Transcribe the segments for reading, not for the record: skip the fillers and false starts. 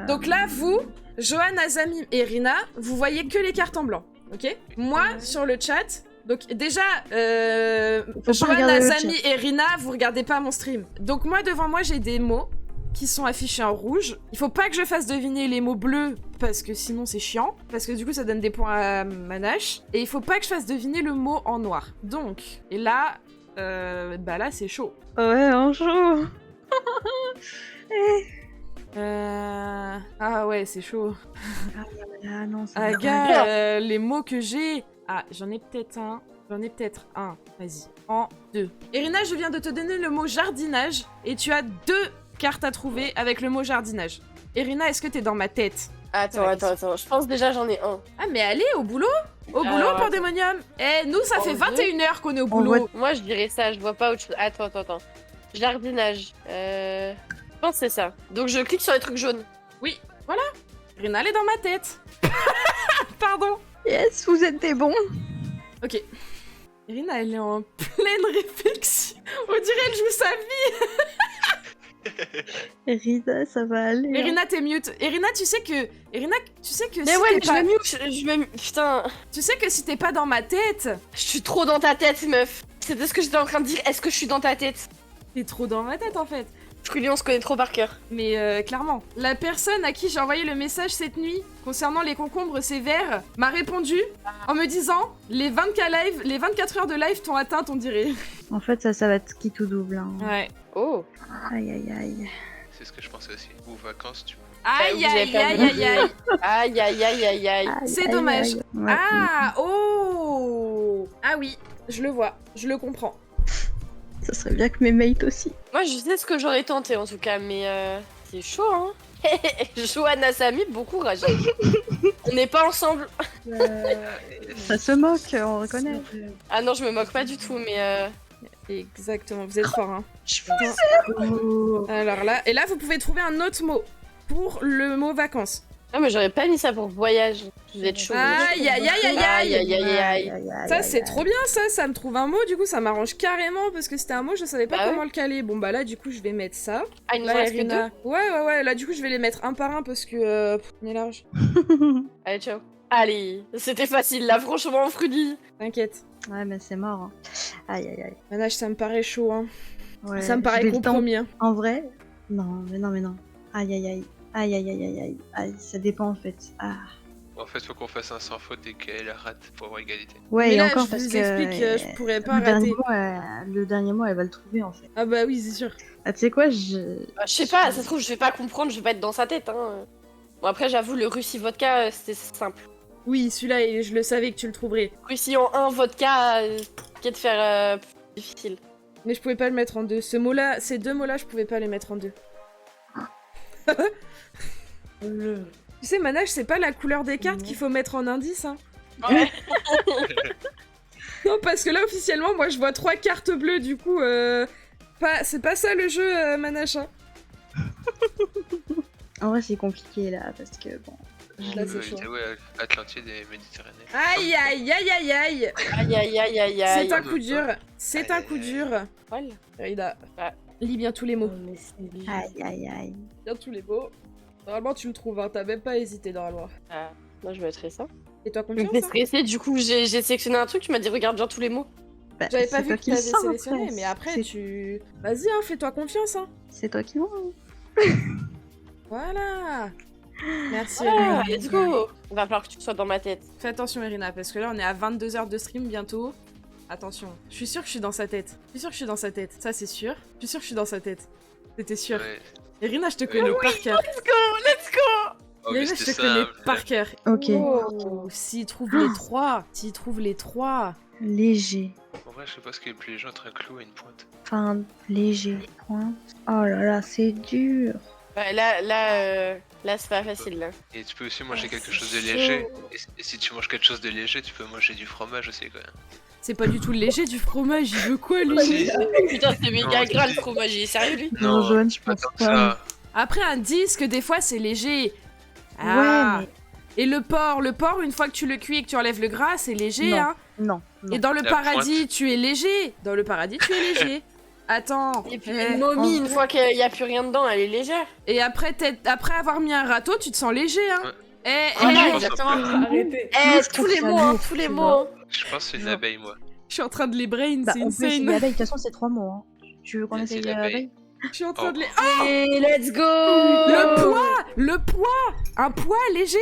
Donc là, vous, Johan, Azami et Rina, vous voyez que les cartes en blanc, ok? Moi, sur le chat, donc déjà, Johan, Azami et Rina, vous regardez pas mon stream. Donc moi, devant moi, j'ai des mots qui sont affichés en rouge. Il faut pas que je fasse deviner les mots bleus, parce que sinon c'est chiant, parce que du coup ça donne des points à Manache. Et il faut pas que je fasse deviner le mot en noir. Donc, et là, bah là c'est chaud. Ouais, en chaud. Ah ouais, c'est chaud. Ah non, c'est Ah gars, les mots que j'ai... Ah, j'en ai peut-être un. Vas-y. En 2. Irina, je viens de te donner le mot jardinage, et tu as 2 cartes à trouver avec le mot jardinage. Irina, est-ce que t'es dans ma tête? Attends. Je pense déjà j'en ai un. Ah mais allez, au boulot. Au boulot, Pandémonium. Eh, nous, ça fait 21h qu'on est au boulot. Moi, je dirais ça, je vois pas autre chose. Attends. Jardinage. Je pense que c'est ça. Donc, je clique sur les trucs jaunes. Oui, voilà. Irina, elle est dans ma tête. Pardon. Yes, vous êtes des bons. Ok. Irina, elle est en pleine réflexion. On dirait elle joue sa vie. Rina, ça va aller. Irina, t'es mute. Irina, tu sais que... Mais si ouais, t'es je pas... me mute, putain. Tu sais que si t'es pas dans ma tête... Je suis trop dans ta tête, meuf. C'était ce que j'étais en train de dire. Est-ce que je suis dans ta tête? T'es trop dans ma tête, en fait. Fruly, on se connaît trop par cœur. Mais clairement, la personne à qui j'ai envoyé le message cette nuit concernant les concombres sévères m'a répondu en me disant les 24 heures de live t'ont atteint, on dirait. En fait, ça va être qui tout double. Hein. Ouais. Oh. Aïe. C'est ce que je pensais aussi. Ou vacances, tu Aïe. Aïe. C'est dommage. Ouais. Ah, oh. Ah oui, je le vois, je le comprends. Ça serait bien que mes mates aussi. Moi, je sais ce que j'aurais tenté en tout cas, mais c'est chaud, hein. Johanna Sami, beaucoup rage. On n'est pas ensemble. Ça se moque, on reconnaît. Ah non, je me moque pas du tout, mais Exactement, vous êtes fort, hein. Oh. Alors là, et là vous pouvez trouver un autre mot pour le mot vacances. Ah, mais j'aurais pas mis ça pour voyage. Vous êtes chaud. Aïe. Ça c'est trop bien ça me trouve un mot, du coup ça m'arrange carrément parce que c'était un mot, je savais pas Bah comment le caler. Bon bah là du coup je vais mettre ça. Ah, il nous Là, reste que deux. Irina. Ouais, là du coup je vais les mettre un par un parce que on est large. Allez, ciao. Allez, c'était facile là, franchement, Frudy. T'inquiète. Ouais, mais c'est mort. Hein. Aïe. Manage, ça me paraît chaud, hein. Ouais, Ça me paraît j'ai le temps. compromis. Hein. En vrai? Non. Aïe. Aïe, ça dépend en fait. Ah. En fait, faut qu'on fasse un sans faute et qu'elle rate pour avoir égalité. Ouais, Mais et là, encore je parce vous que explique, je pourrais pas le rater. dernier mot, elle va le trouver en fait. Ah bah oui, c'est sûr. Ah, tu sais quoi, Bah, je sais pas, ça se trouve, je vais pas comprendre, je vais pas être dans sa tête, hein. Bon, après, j'avoue, le Russie vodka, c'était simple. Oui, celui-là, et je le savais que tu le trouverais. Russie en 1, vodka, qui est de faire plus difficile. Mais je pouvais pas le mettre en deux. Ce mot-là, ces deux mots-là, je pouvais pas les mettre en deux. Tu sais, Manage, c'est pas la couleur des cartes qu'il faut mettre en indice, hein. Ouais. Non, parce que là, officiellement, moi, je vois 3 cartes bleues, du coup, c'est pas ça le jeu, Manage, hein. En vrai, c'est compliqué là parce que bon. Là, c'est chaud. Ouais, Atlantide et Méditerranée. Aïe. Aïe. C'est un coup dur. C'est un coup dur. Voilà. Rida, Ah. lis bien tous les mots. Aïe. Bien tous les mots. Normalement, tu le trouves, hein. T'as même pas hésité, normalement. Ah, moi, je mettrais ça. Et toi, Je me confiance, fais hein? stresser, du coup, j'ai sélectionné un truc, tu m'as dit regarde bien tous les mots. Bah, J'avais c'est pas vu toi que qui le t'avais sens, sélectionné, après. mais après, C'est- tu... Vas-y, hein, fais-toi confiance, hein. C'est toi qui vois. Voilà. Merci, Ah, Irina. let's go. Il va falloir que tu sois dans ma tête. Fais attention, Irina, parce que là, on est à 22 heures de stream bientôt. Attention. Je suis sûre que je suis dans sa tête. Ça, c'est sûr. Je suis sûre que je suis dans sa tête. C'était sûr. Ouais. Irina, je te connais oui. par cœur. Let's go. Oh, mais Irina, je c'était te connais simple. par cœur. Ok. Oh, s'il trouve les trois. Léger. En vrai, je sais pas ce qui est le plus léger entre un clou et une pointe. Enfin, léger. Pointe. Oh là, c'est dur. Ouais, là, c'est pas facile, là. Et tu peux aussi manger quelque chose de c'est léger. chaud. Et si tu manges quelque chose de léger, tu peux manger du fromage aussi, quand même. C'est pas du tout léger du fromage, il veut quoi, lui? Si. Putain, c'est méga Non, gras, le si. fromage, il est sérieux, lui? Non, Joanne, je pas pense tant que pas. ça. Après, un disque, des fois, c'est léger. Ah. Ouais, Et le porc, une fois que tu le cuis et que tu enlèves le gras, c'est léger, Non. hein. Non. Et dans le La paradis, tu es léger. Dans le paradis, tu es léger. Attends. Et puis Eh, une momie, une fois qu'il y a plus rien dedans, elle est légère. Et après avoir mis un râteau, tu te sens léger, hein. Eh, Ah, Eh, je pense exactement. Arrêtez. Eh, je tous trouve les ça mots, hein, lourd, tous les tu mots. vois. Hein. Je pense que c'est une abeille, moi. je suis en train de les brain, Bah, c'est en plus, insane. l'abeille, de toute façon, c'est 3 mots. Hein. Tu veux qu'on C'est essaye l'abeille. l'abeille? Je suis en train de les... Et let's go. Le poids un poids léger.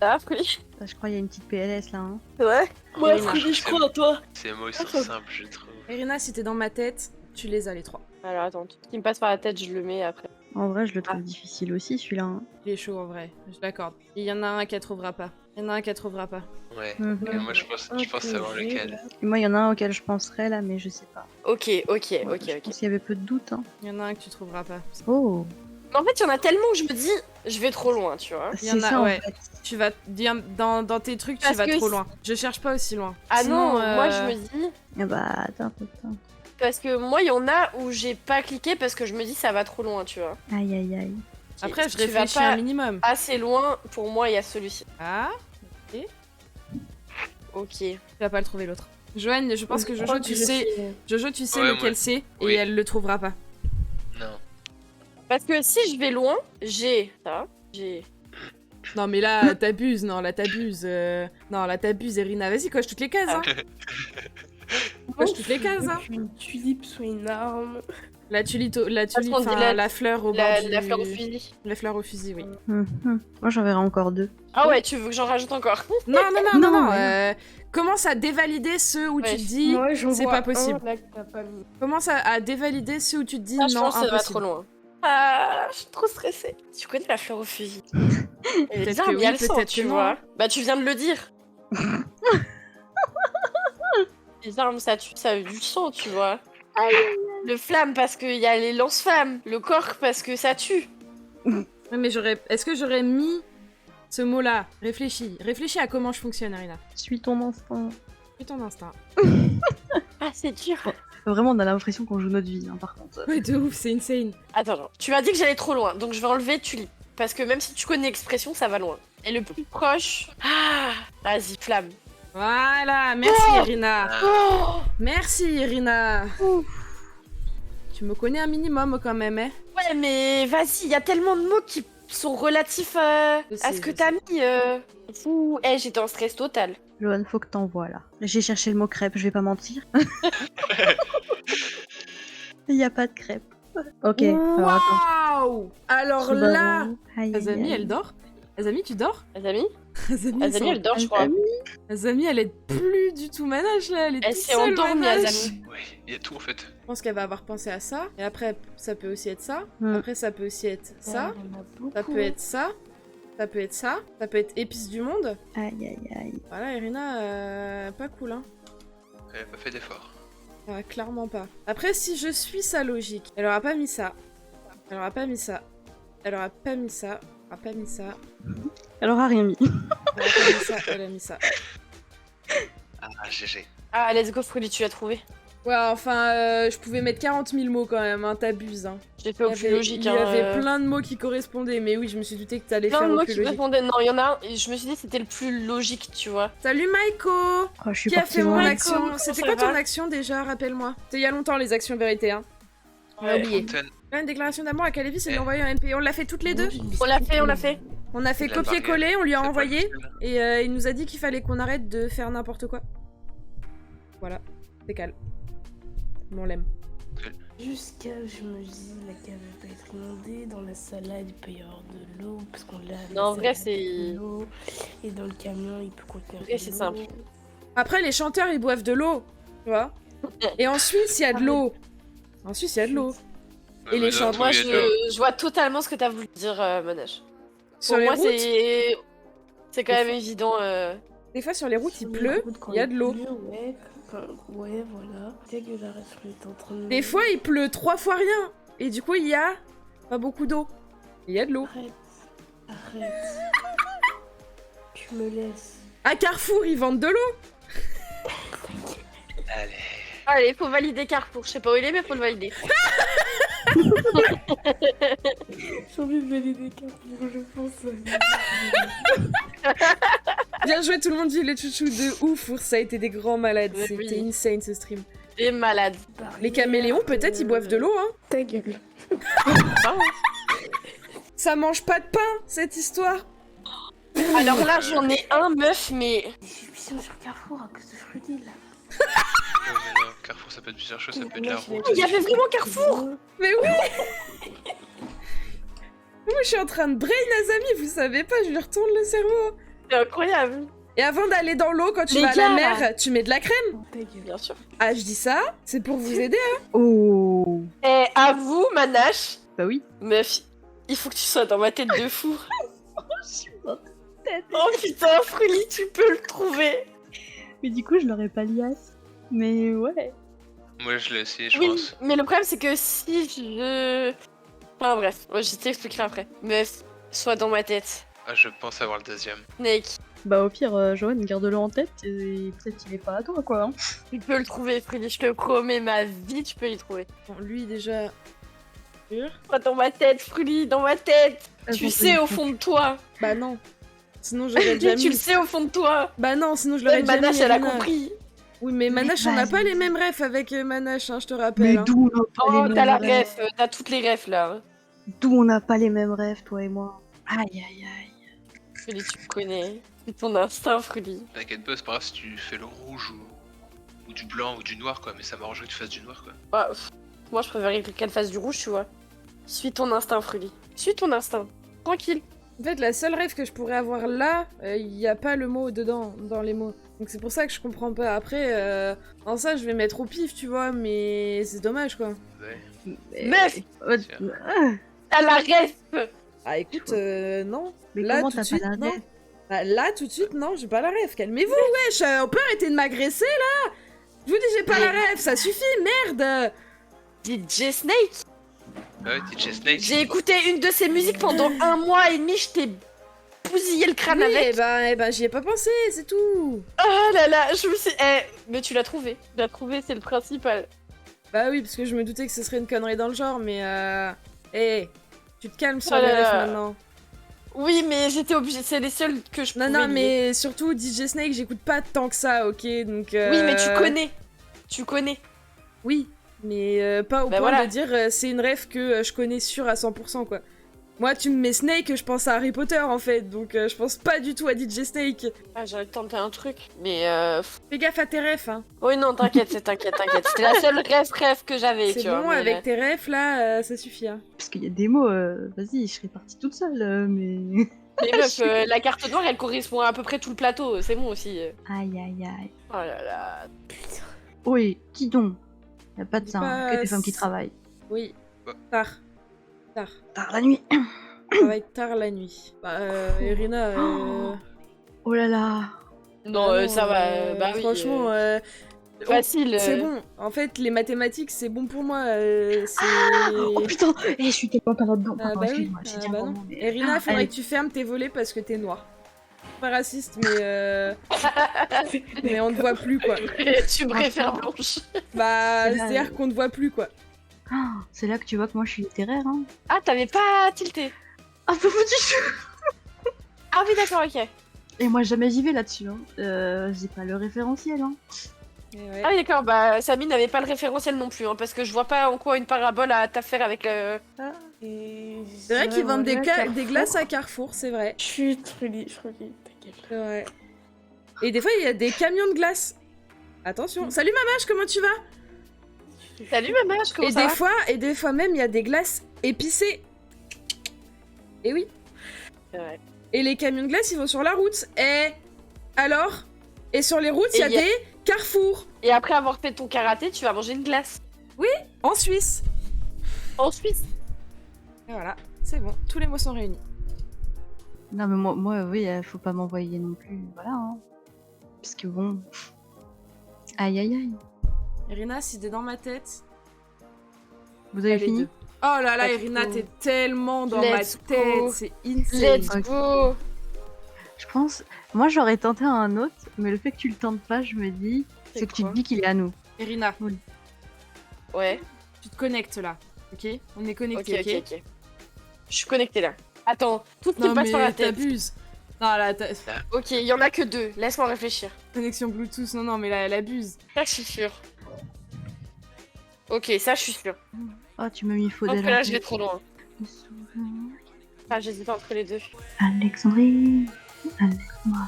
Ah, Freddy. Bah, je crois qu'il y a une petite PLS là. Hein. Ouais. Ouais, Freddy, je crois en toi. Ces mots sont simples, je trouve. Irina, si t'es dans ma tête, tu les as les 3. Alors attends, tout ce qui me passe par la tête, je le mets après. En vrai, je le trouve difficile aussi celui-là. Hein. Il est chaud en vrai, je l'accorde. Il y en a un qu'elle trouvera pas. Il y en a un qu'elle trouvera pas. Ouais. Mhm. Et moi, je pense savoir lequel. Et moi, il y en a un auquel je penserais là, mais je sais pas. Ok. Je pense qu'il y avait peu de doute. Hein. Il y en a un que tu trouveras pas. Oh, Mais en fait, il y en a tellement que je me dis, je vais trop loin, tu vois. Il y en c'est a, ça ouais. en fait. Tu vas dire dans tes trucs, tu Parce vas que trop si- loin. Je cherche pas aussi loin. Ah Sinon, non, moi je me dis, Ah bah, attends. parce que moi il y en a où j'ai pas cliqué parce que je me dis ça va trop loin, tu vois. Aïe aïe aïe. Après, je Tu vas réfléchis pas un minimum. assez loin, pour moi il y a celui-ci. Ah, Ok. tu vas pas le trouver l'autre. Joanne, je pense que Jojo, tu sais Ouais, lequel moi. c'est Oui. et elle le trouvera pas. Non. Parce que si je vais loin, j'ai ça, j'ai. Non mais là, t'abuses, non, là t'abuses. Non, là t'abuses, Irina. Vas-y, coche toutes les cases, hein. Coche toutes les cases, hein. Une tulipe soit une arme. La tulipe, qu'on dit la fleur au bord La, du... la fleur au fusil. La fleur au fusil, oui. Moi, j'en verrai encore 2. Ah ouais, tu veux que j'en rajoute encore? Non, Non, commence à dévalider ceux où Ouais. tu te dis... Moi, j'en c'est vois pas possible. un, là, que t'as pas mis. Commence à dévalider ceux où tu te dis Ah, je non, pense que ça va impossible. trop loin. Ah, je suis trop stressée. Tu connais la fleur au fusil? Elle est Peut-être bien, que mais il y a oui, le sang, peut-être tu que non. vois. Bah tu viens de le dire. Les armes, ça tue, ça a du sang, tu vois. Le flamme parce qu'il y a les lance-flammes. Le corps parce que ça tue. Ouais, mais est-ce que j'aurais mis ce mot-là? Réfléchis à comment je fonctionne, Irina. Suis ton instinct. Fais ton instinct. Ah, c'est dur. Vraiment, on a l'impression qu'on joue notre vie, hein, par contre. Ouais, de ouf, c'est insane. Attends, non. Tu m'as dit que j'allais trop loin, donc je vais enlever tulipe. Parce que même si tu connais l'expression, ça va loin. Et le plus proche... Ah, vas-y, flamme. Voilà, merci Irina. Oh Merci Irina. Tu me connais un minimum quand même, hein. ouais, mais vas-y, il y a tellement de mots qui sont relatifs à sais, ce que je t'as mis. Fou. Eh, j'étais en stress total. Johan, faut que t'envoies là. J'ai cherché le mot crêpe, je vais pas mentir. Il y a pas de crêpe. Ok, alors attends. Waouh. Alors Bah, là, aïe, aïe, Azami, aïe. elle dort. Azami, tu dors? Azami Azami, Azami, elle dort, je crois. Azami. Azami, elle est plus du tout manage là. Elle est Elle toute s'est seule, endormie, manage. Azami. Oui, il y a tout en fait. Je pense qu'elle va avoir pensé à ça. Et après, ça peut aussi être ça. Hmm. Après, ça peut aussi être ça. Il y en a beaucoup. Ça peut être ça. Ça peut être ça. Ça peut être épice du monde. Aïe, aïe, aïe. Voilà, Irina, pas cool, hein. Elle a pas fait d'effort. Clairement pas. Après, si je suis sa logique, elle aura pas mis ça. Elle aura pas mis ça. Elle aura pas mis ça. Elle aura pas mis ça. Elle aura rien mis. Elle aura pas mis ça. Elle a mis ça. Ah, GG. Ah, let's go, Freddy, tu l'as trouvé. Ouais, enfin, je pouvais mettre 40 000 mots quand même, hein, t'abuses. Hein. J'ai fait au plus logique. Il y avait plein de mots qui correspondaient, mais oui, je me suis douté que t'allais plein faire de au mots plus qui logique. correspondaient. Non, il y en a un, et je me suis dit que c'était le plus logique, tu vois. Salut Maiko! Oh, je suis Qui a partie fait mon loin. action? Comment C'était ça quoi ton va action déjà? Rappelle-moi. C'était il y a longtemps les actions vérité, hein. On a oublié. Fontaine. Là, une déclaration d'amour à Calevis et lui envoyer un MP. On l'a fait toutes les deux? On l'a fait, on l'a fait. On a fait La copier-coller, on lui a C'est pas envoyé. le seul. Et il nous a dit qu'il fallait qu'on arrête de faire n'importe quoi. Voilà, c'est calme. On l'aime. Jusqu'à, je me dis, la cave va pas être inondée. Dans la salade, il peut y avoir de l'eau. Parce qu'on l'a. Non, en vrai, c'est- de l'eau. Et dans le camion, il peut contenir. vrai, de c'est l'eau. simple. Après, les chanteurs, ils boivent de l'eau, tu vois. Et ensuite, il y a de l'eau. Ensuite, il y a de l'eau. Et les Mais chants, non, Moi, il y a de l'eau. je vois totalement ce que t'as voulu dire, Manage. Sur Pour les moi, routes, c'est quand même évident. des fois, sur les routes, il Sur les pleut, routes, quand il y a de l'eau. pleut, ouais, ouais, voilà. Dès que la reste est en train de. Des fois, il pleut 3 fois rien. Et du coup, il y a pas beaucoup d'eau. Il y a de l'eau. Arrête. Tu me laisses. À Carrefour, ils vendent de l'eau. Allez. Allez, faut valider Carrefour. Je sais pas où il est, mais faut le valider. J'ai envie de valider Carrefour, je pense. Bien joué, tout le monde dit les chouchous de ouf. Ça a été des grands malades. Mais C'était oui. insane ce stream. T'es malade. Les caméléons, peut-être, ils boivent de l'eau, hein. Ta gueule. Ça mange pas de pain, cette histoire. Alors là, j'en ai un, meuf, mais... J'ai vu sur Carrefour à cause de Fruity, là. Ouais, mais non, Carrefour, ça peut être plusieurs choses, ça peut être la route. Il y avait vraiment Carrefour. Mais oui. Moi, je suis en train de brain Azami, vous savez pas, je lui retourne le cerveau. C'est incroyable. Et avant d'aller dans l'eau, quand tu Les vas à gars. la mer, tu mets de la crème. Ta gueule. Bien sûr. Ah, je dis ça, c'est pour vous aider. Oh. Et à vous, Manache, Bah oui. meuf, il faut que tu sois dans ma tête de fou. Je suis dans ta tête. Oh putain, Fruli, tu peux le trouver. Mais du coup, je l'aurais pas liasse. Mais ouais. Moi, je l'ai essayé, je Oui, pense. mais le problème, c'est que si je... Enfin bref, je t'expliquerai après. Meuf, sois dans ma tête. Ah, je pense avoir le deuxième. Snake, Bah au pire, Johan, garde-le en tête et peut-être qu'il est pas à toi, quoi. Hein. tu peux le trouver, Fruli, je te promets, ma vie, tu peux y trouver. Bon, lui, déjà... Sois dans ma tête, Fruli, dans ma tête. Tu Attends, sais au fond de toi. Bah non. Sinon, j'aurais déjà mis... Tu le sais au fond de toi. Bah non, sinon je l'aurais Même déjà mis. Manache, elle a Irina. compris. Oui, mais Manache, on n'a vas-y. pas les mêmes refs avec Manache, hein, je te rappelle. Mais hein. d'où on n'a pas Oh, les t'as la mêmes ref, t'as toutes les refs là. D'où on n'a pas les mêmes rêves, toi et moi. Aïe aïe aïe. Fruli, tu me connais. C'est ton instinct, Fruli. T'inquiète pas, c'est pas grave si tu fais le rouge ou du blanc ou du noir, quoi. Mais ça m'arrangerait que tu fasses du noir, quoi. Ah, pff, moi, je préférerais qu'elle fasse du rouge, tu vois. Suis ton instinct, Fruli. Suis ton instinct. Tranquille. En fait, la seule rêve que je pourrais avoir là, il n'y a pas le mot dedans, dans les mots. Donc c'est pour ça que je comprends pas. Après, en ça, je vais mettre au pif, tu vois, mais c'est dommage, quoi. Ouais. Meuf, t'as la ref. Ah, écoute, non. Mais Là, comment tout t'as de suite, pas la non. rêve? Bah, là, tout de suite, non, j'ai pas la rêve. Calmez-vous, wesh, on peut arrêter de m'agresser, là. Je vous dis, j'ai pas la rêve, ça suffit, merde. DJ Snake. Ouais, DJ Snake. J'ai écouté une de ses musiques pendant 1 mois et demi, je t'ai bousillé le crâne Oui, avec. eh ben, j'y ai pas pensé, c'est tout. Oh là là, je me suis... mais tu l'as trouvé. Tu l'as trouvé, c'est le principal. Bah oui, parce que je me doutais que ce serait une connerie dans le genre, mais tu te calmes sur Oh les là refs là. maintenant. Oui, mais j'étais obligée, c'est les seuls que je Non, pouvais non, lier. mais surtout DJ Snake, j'écoute pas tant que ça, ok, donc... Oui, mais tu connais. Tu connais. Oui, mais pas au Bah point voilà. de dire c'est une ref que je connais sûr à 100%, quoi. Moi, tu me mets Snake, je pense à Harry Potter, en fait, donc je pense pas du tout à DJ Snake. Ah, j'aurais tenté un truc, mais... Fais gaffe à tes refs, hein. Oui, non, t'inquiète. C'était la seule ref que j'avais, C'est tu vois. bon, mais- avec tes refs, là, ça suffit, hein. Parce qu'il y a des mots, vas-y, je serais partie toute seule, mais... Mais meuf, la carte noire, elle correspond à peu près tout le plateau, c'est bon aussi. Aïe aïe aïe. Oh là là. Oui, qui donc? Y a pas de ça, hein, Pas- que des femmes qui travaillent. Oui, tard. Tard la nuit. Travaille tard la nuit. Bah, Irina, Oh là là. Non, ah ça va, bah oui. Franchement, Facile. c'est bon. En fait, les mathématiques, c'est bon pour moi. C'est... Oh putain, je suis tellement pas là-dedans. Ah Pardon, bah oui, excuse-moi, j'ai dit un bah gros non. mot, mais- Irina, faudrait allez. que tu fermes tes volets parce que t'es noire. Pas raciste, mais on te voit plus, quoi. Tu préfères Blanche. Bah, C'est là, c'est-à-dire qu'on te voit plus, quoi. Ah, c'est là que tu vois que moi je suis littéraire, hein. Ah, t'avais pas tilté. Ah, pas du tout. Ah oui, d'accord, ok. Et moi jamais j'y vais là-dessus, hein. J'ai pas le référentiel, hein. Et ouais. Ah oui, d'accord, bah Samy n'avait pas le référentiel non plus, hein, parce que je vois pas en quoi une parabole a à faire avec le... C'est vrai qu'ils vendent des glaces à Carrefour, c'est vrai. Chut, Fruity, ta gueule. C'est vrai. Et des fois, il y a des camions de glace. Attention. Salut Mamache, comment tu vas? Salut ma mère, comment ça va Et des fois même, il y a des glaces épicées. Et oui. C'est vrai. Et les camions de glace, ils vont sur la route. Et alors? Et sur les routes, il y a Et il y a- des carrefours. Et après avoir fait ton karaté, tu vas manger une glace. En Suisse. En Suisse. Et voilà, c'est bon. Tous les mots sont réunis. Non mais moi oui, faut pas m'envoyer non plus, voilà, hein. Parce que bon... Aïe aïe aïe. Irina, si t'es dans ma tête... Vous avez elle est fini? deux. Oh là là, Let's Irina, go. t'es tellement dans Let's ma tête. go. C'est insane. Let's Ok. go. Je pense... Moi j'aurais tenté un autre, mais le fait que tu le tentes pas, je me dis... C'est que tu te quoi dis qu'il est à nous. Irina, Ouais, tu te connectes là. Ok? On est ok, connectés, ok. Je suis connectée là. Attends, tout me Non passe par la mais tête. t'abuses. Non, là, Ok, il y en a que 2, laisse-moi réfléchir. connexion Bluetooth, non, mais là, elle abuse. Ça, je suis sûre. Ok, ça, je suis sûre. Oh, tu m'as mis Je pense Faudel. que là, je vais trop loin. Me souviens. Ah, j'hésite entre les deux. Alexandrie. Alexandra.